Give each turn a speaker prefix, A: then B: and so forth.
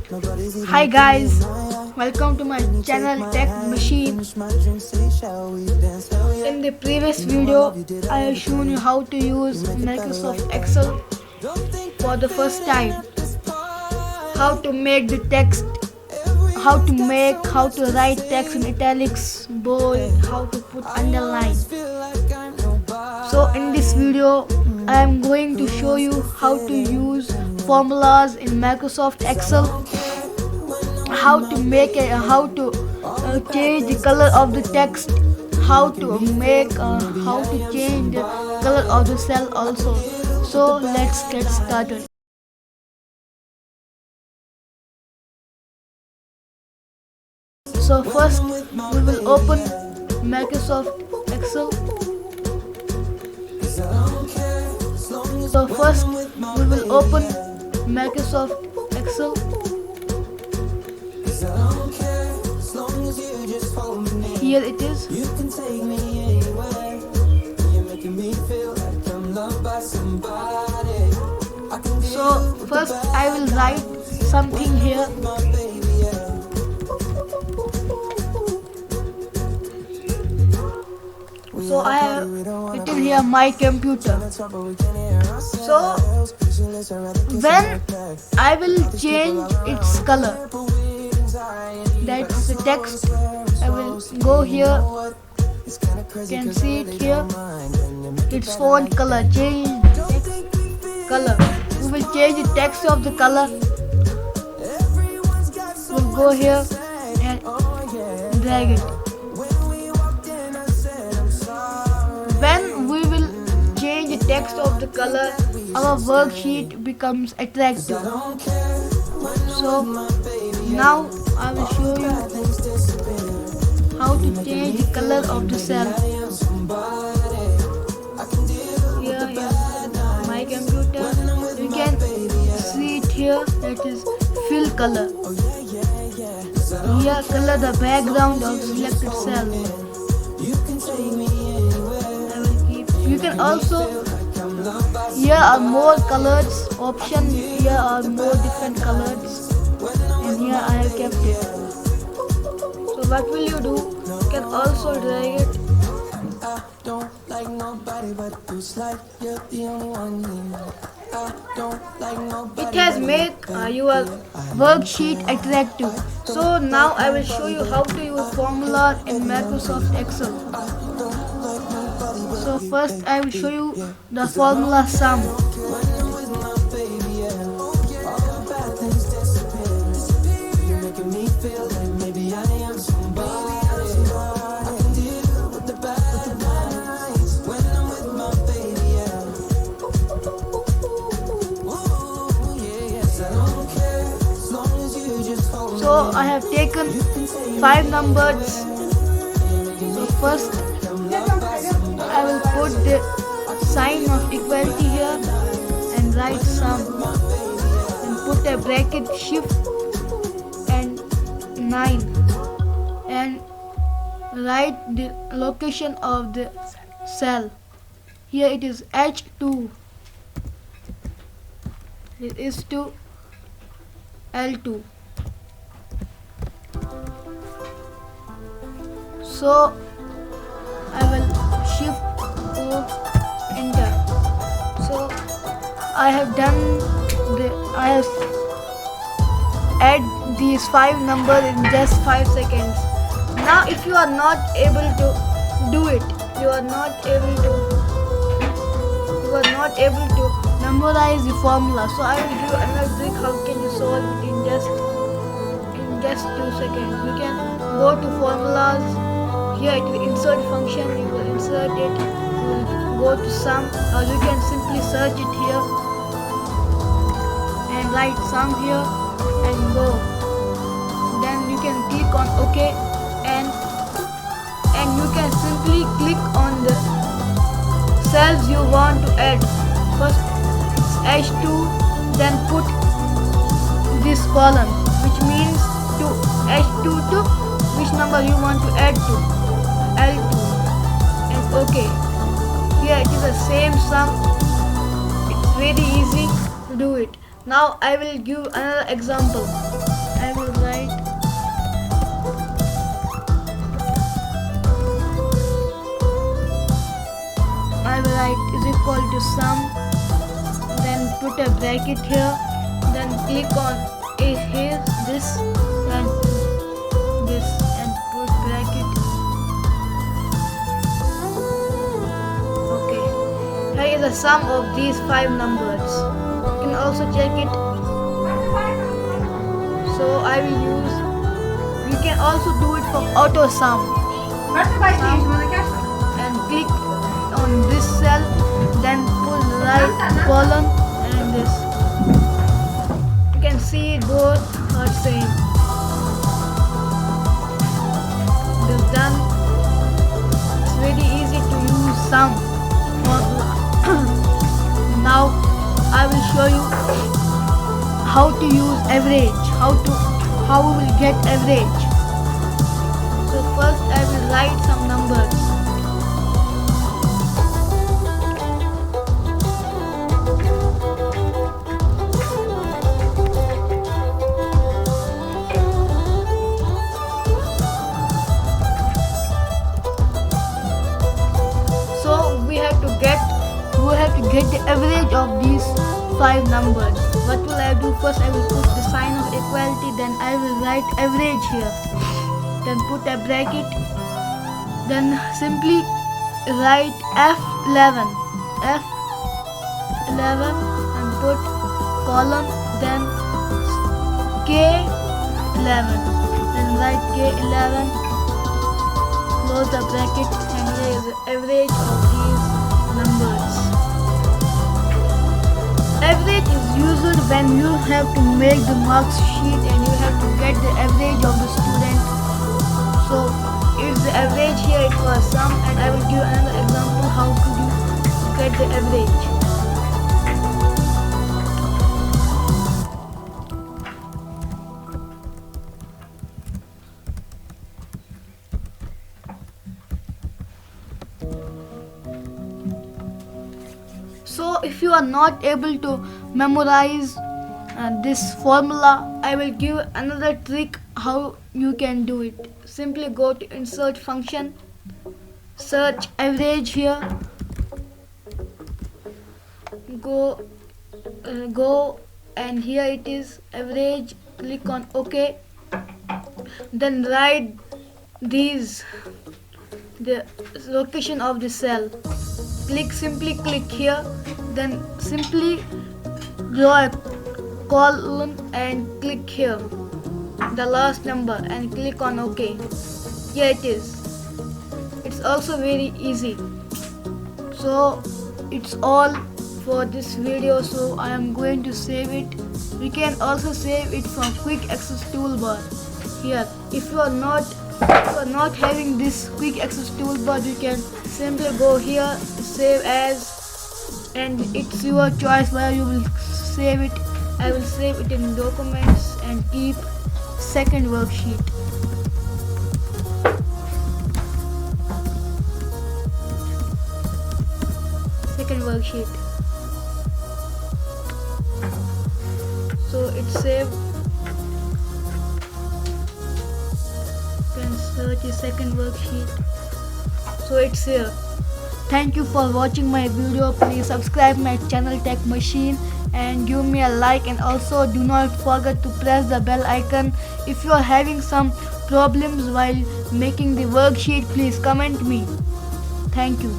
A: Hi guys, welcome to my channel TechMachine. In the previous video, I have shown you how to use Microsoft Excel for the first time. How to make the text, how to write text in italics, bold, how to put underline. So in this video, I am going to show you how to use formulas in Microsoft Excel, how to change the color of the text, how to change the color of the cell also. So let's get started. So first we will open Microsoft Excel. So first we will open Microsoft Excel. Here it is. So first I will write something here. So I have written here my computer. So when I will change its color, that's the text, I will go here. You can see it here. Its font color, change text color. We will change the text of the color. We'll go here and drag it. When we will change the text of the color, our worksheet becomes attractive. So now I will show you how to change the color of the cell. Here is my computer. You can see it here. That is fill color. Here color the background of selected cell. You can also, here are more colors option, here are more different colors, and here I have kept it. So what will you do? You can also drag it. It has made your worksheet attractive. So now I will show you how to use formula in Microsoft Excel. So first I will show you the formula sum. So I have taken 5 numbers. So first I will put the sign of equality here and write sum, and put a bracket shift and 9 and write the location of the cell. Here it is H2, it is to L2. So I will shift to enter. So I have add these 5 numbers in just 5 seconds. Now if you are not able to do it, you are not able to memorize the formula. So I will give you another trick how can you solve it in just 2 seconds. You can go to formulas. Here it will insert function, you will insert it, you will go to sum, or you can simply search it here and write sum here and go. Then you can click on OK, and you can simply click on the cells you want to add. First it's H2, then put this column, which means to H2 to which number you want to add to. L2 and OK. Here it is the same sum. It's very easy to do it. Now I will give another example. equal to sum, then put a bracket here, then click on here this and this and put bracket. Okay, here is the sum of these 5 numbers. You can also check it. So I will use, you can also do it from auto sum and click on this cell, then pull right column and this. You can see both are same. It is done. It's very easy to use sum formula. Now I will show you how to use average, how we will get average. So first I will write some numbers. So we have to get the average of these 5 numbers. What will I do? First I will put the sign of equality, then I will write average here, then put a bracket, then simply write F11 and put column, then K11, then write K11, close the bracket, and here is the average of these numbers. Average is used when you have to make the marks sheet and you have to get the average of the student. So it's the average here, it was sum, and I will give another example how to get the average. So if you are not able to memorize this formula, I will give another trick how you can do it. Simply go to insert function, search average here, go and here it is average, click on OK, then write the location of the cell. Simply click here, then simply draw a column and click here the last number and click on OK. Here it is. It's also very easy. So it's all for this video, so I am going to save it. We can also save it from quick access toolbar here. If you are not having this quick access toolbar, you can simply go here, save as, and it's your choice where you will save it. I will save it in documents and keep second worksheet. Second worksheet. So it's saved. You can search the second worksheet. So it's here. Thank you for watching my video. Please subscribe my channel TechMachine and give me a like, and also do not forget to press the bell icon. If you are having some problems while making the worksheet, please comment me. Thank you.